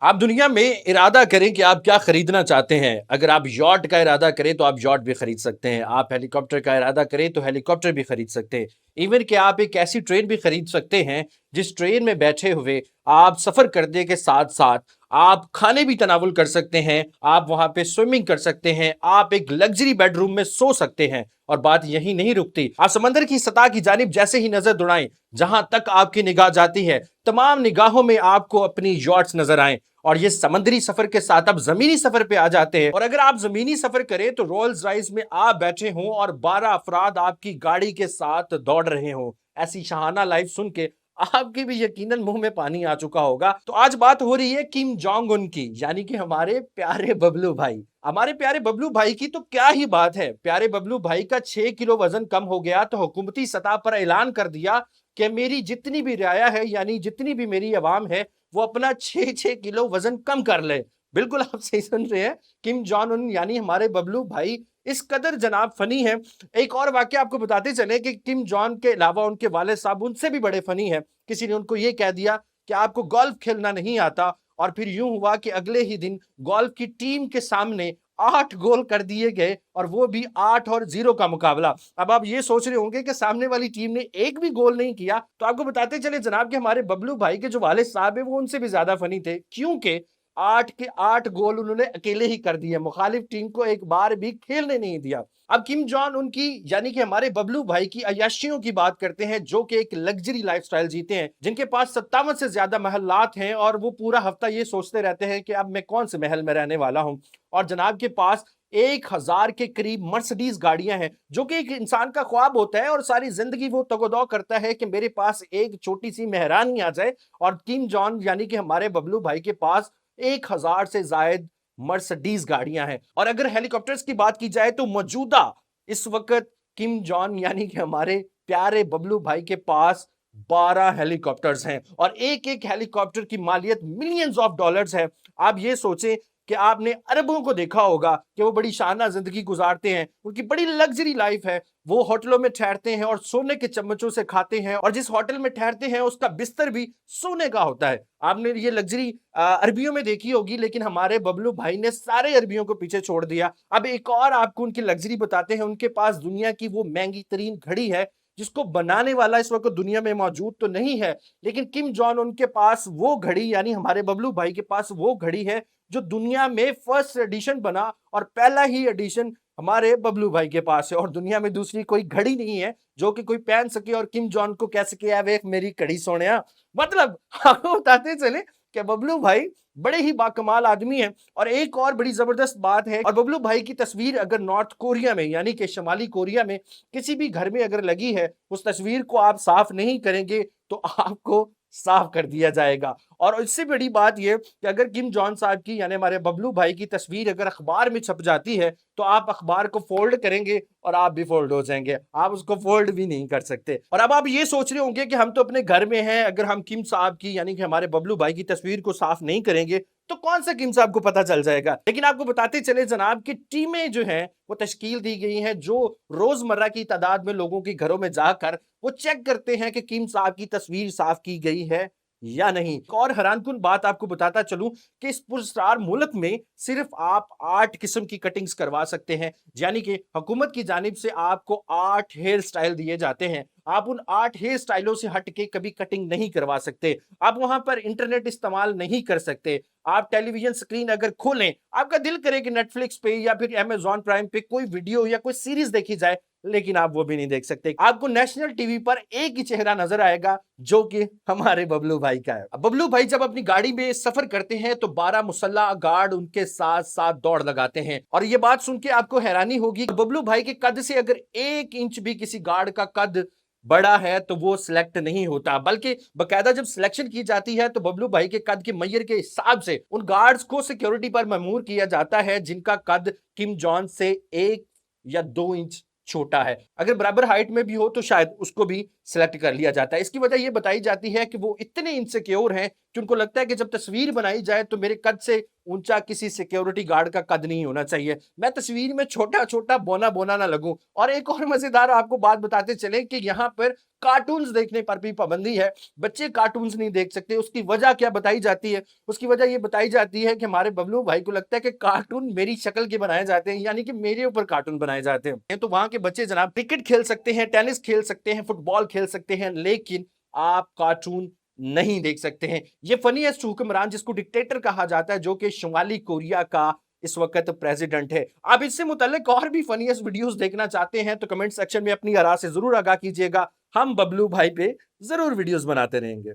आप दुनिया में इरादा करें कि आप क्या खरीदना चाहते हैं। अगर आप यॉट का इरादा करें तो आप यॉट भी खरीद सकते हैं। आप हेलीकॉप्टर का इरादा करें तो हेलीकॉप्टर भी खरीद सकते हैं। इवन कि आप एक ऐसी ट्रेन भी खरीद सकते हैं जिस ट्रेन में बैठे हुए आप सफर करने के साथ साथ आप खाने भी तनावुल कर सकते हैं। आप वहां पे स्विमिंग कर सकते हैं। आप एक लग्जरी बेडरूम में सो सकते हैं। और बात यही नहीं रुकती, आप समंदर की सतह की जानिब जैसे ही नजर दौड़ाएं, जहां तक आपकी निगाह जाती है तमाम निगाहों में आपको अपनी यॉट्स नजर आए। और ये समुद्री सफर के साथ अब जमीनी सफर पे आ जाते हैं। और अगर आप जमीनी सफर करें तो रोल्स रॉयस में आप बैठे हों और 12 अफराद आपकी गाड़ी के साथ दौड़ रहे हों। ऐसी शहाना लाइफ सुन के आपके भी यकीनन मुंह में पानी आ चुका होगा। तो आज बात हो रही है किम जोंग उन की, यानी कि हमारे प्यारे बबलू भाई। हमारे प्यारे बबलू भाई की तो क्या ही बात है। प्यारे बबलू भाई का 6 किलो वजन कम हो गया तो हुकूमती सतह पर ऐलान कर दिया कि मेरी जितनी भी रियाया है, यानी जितनी भी मेरी अवाम है, वो अपना 6-6 किलो वजन कम कर ले। बिल्कुल आप सही सुन रहे हैं। किम जॉन उन यानी हमारे बबलू भाई इस कदर जनाब फनी है। एक और वाकया आपको बताते चले कि किम जॉन के अलावा उनके वालिद साहब उनसे भी बड़े फनी हैं। किसी ने उनको ये कह दिया कि आपको गोल्फ खेलना नहीं आता, और फिर यूं हुआ कि अगले ही दिन गोल्फ की टीम के सामने 8 गोल कर दिए गए, और वो भी 8-0 का मुकाबला। अब आप ये सोच रहे होंगे कि सामने वाली टीम ने एक भी गोल नहीं किया। तो आपको बताते चले जनाब कि हमारे बबलू भाई के जो वालिद साहब है वो उनसे भी ज्यादा फनी थे, क्योंकि 8 के 8 गोल उन्होंने अकेले ही कर दिए, मुखालिफ टीम को एक बार भी खेलने नहीं दिया। अब किम जॉन उनकी यानी कि हमारे बबलू भाई की अय्याशियों की बात करते हैं, जो कि एक लग्जरी लाइफस्टाइल जीते हैं, जिनके पास 57 से ज्यादा महलात हैं, और वो पूरा हफ्ता ये सोचते रहते हैं कि अब मैं कौन से महल में रहने वाला हूं। और जनाब के पास 1000 के करीब मर्सिडीज गाड़ियां हैं, जो कि एक इंसान का ख्वाब होता है, और सारी जिंदगी वो तगोदौ करता है कि मेरे पास एक छोटी सी मेहरानी आ जाए। और किम जॉन यानी कि हमारे बबलू भाई के पास 1000 से जायद मर्सिडीज गाड़ियां हैं। और अगर हेलीकॉप्टर्स की बात की जाए तो मौजूदा इस वक्त किम जॉन यानी कि हमारे प्यारे बबलू भाई के पास 12 हेलीकॉप्टर्स हैं, और एक एक हेलीकॉप्टर की मालियत मिलियंस ऑफ डॉलर्स है। आप ये सोचें कि आपने अरबों को देखा होगा कि वो बड़ी शानदार जिंदगी गुजारते हैं, उनकी बड़ी लग्जरी लाइफ है। वो होटलों में ठहरते हैं और सोने के चम्मचों से खाते हैं, और जिस होटल में ठहरते हैं उसका बिस्तर भी सोने का होता है। आपने ये लग्जरी अरबियों में देखी होगी, लेकिन हमारे बबलू भाई ने सारे अरबियों को पीछे छोड़ दिया। अब एक और आपको उनकी लग्जरी बताते हैं। उनके पास दुनिया की वो महंगी तरीन घड़ी है जिसको बनाने वाला इस वक्त दुनिया में मौजूद तो नहीं है, लेकिन किम जॉन उनके पास वो घड़ी यानी हमारे बबलू भाई के पास वो घड़ी है जो दुनिया में फर्स्ट एडिशन बना, और पहला ही एडिशन हमारे बबलू भाई के पास है। और दुनिया में दूसरी कोई घड़ी नहीं है जो कि कोई पहन सके और किम जॉन को कह सके यार देख मेरी घड़ी सोनिया। मतलब आपको बताते चले कि बबलू भाई बड़े ही बाकमाल आदमी हैं। और एक और बड़ी जबरदस्त बात है, और बबलू भाई की तस्वीर अगर नॉर्थ कोरिया में यानी कि शुमाली कोरिया में किसी भी घर में अगर लगी है, उस तस्वीर को आप साफ नहीं करेंगे तो आपको साफ कर दिया जाएगा। और इससे बड़ी बात यह कि अगर किम जॉन साहब की यानी हमारे बबलू भाई की तस्वीर अगर अखबार में छप जाती है तो आप अखबार को फोल्ड करेंगे और आप भी फोल्ड हो जाएंगे, आप उसको फोल्ड भी नहीं कर सकते। और अब आप ये सोच रहे होंगे कि हम तो अपने घर में हैं, अगर हम किम साहब की यानी कि हमारे बबलू भाई की तस्वीर को साफ नहीं करेंगे तो कौन सा किम साहब को पता चल जाएगा। लेकिन आपको बताते चले जनाब कि टीमें जो हैं वो तश्कील दी गई हैं, जो रोजमर्रा की तादाद में लोगों के घरों में जाकर वो चेक करते हैं कि किम साहब की तस्वीर साफ की गई है या नहीं। एक और हैरानकुन बात आपको बताता चलूं कि इस पुरस्कार मुल्क में सिर्फ आप 8 किस्म की कटिंग्स करवा सकते हैं, यानी कि हुकूमत की जानिब से आपको 8 हेयर स्टाइल दिए जाते हैं। आप उन 8 हेयर स्टाइलों से हट के कभी कटिंग नहीं करवा सकते। आप वहां पर इंटरनेट इस्तेमाल नहीं कर सकते। आप टेलीविजन स्क्रीन अगर खोलें, आपका दिल करे कि नेटफ्लिक्स पे या फिर अमेजॉन प्राइम पे कोई वीडियो या कोई सीरीज देखी जाए, लेकिन आप वो भी नहीं देख सकते। आपको नेशनल टीवी पर एक ही चेहरा नजर आएगा जो कि हमारे बबलू भाई का है। अब बबलू भाई जब अपनी गाड़ी में सफर करते हैं तो 12 मुसल्ला गार्ड उनके साथ साथ दौड़ लगाते हैं। और ये बात सुन के आपको हैरानी होगी, बबलू भाई के कद से अगर 1 इंच भी किसी गार्ड का कद बड़ा है तो वो सिलेक्ट नहीं होता, बल्कि बकायदा जब सिलेक्शन की जाती है तो बबलू भाई के कद के मैयर के हिसाब से उन गार्ड्स को सिक्योरिटी पर ममूर किया जाता है जिनका कद किम जॉन से 1 या 2 इंच छोटा है। अगर बराबर हाइट में भी हो तो शायद उसको भी सिलेक्ट कर लिया जाता है। इसकी वजह यह बताई जाती है कि वो इतने इनसिक्योर हैं कि उनको लगता है कि जब तस्वीर बनाई जाए तो मेरे कद से ऊंचा किसी सिक्योरिटी गार्ड का कद नहीं होना चाहिए। मैं तस्वीर में छोटा छोटा बोना बोना ना लगूं। और एक और मजेदार आपको बात बताते चले कि यहाँ पर कार्टून्स देखने पर भी पाबंदी है। बच्चे कार्टून्स नहीं देख सकते। उसकी वजह क्या बताई जाती है? उसकी वजह ये बताई जाती है कि हमारे बबलू भाई को लगता है कि कार्टून मेरी शक्ल के बनाए जाते हैं, यानी कि मेरे ऊपर कार्टून बनाए जाते हैं। तो वहां के बच्चे जनाब क्रिकेट खेल सकते हैं, टेनिस खेल सकते हैं, फुटबॉल खेल सकते हैं, लेकिन आप कार्टून नहीं देख सकते हैं। ये फनीएस्ट हुक्मरान जिसको डिक्टेटर कहा जाता है, जो कि शुमाली कोरिया का इस वक्त प्रेसिडेंट है। आप इससे मुतल्लिक और भी फनीएस्ट वीडियोस देखना चाहते हैं तो कमेंट सेक्शन में अपनी आरा से जरूर आगाह कीजिएगा। हम बबलू भाई पे जरूर वीडियोस बनाते रहेंगे।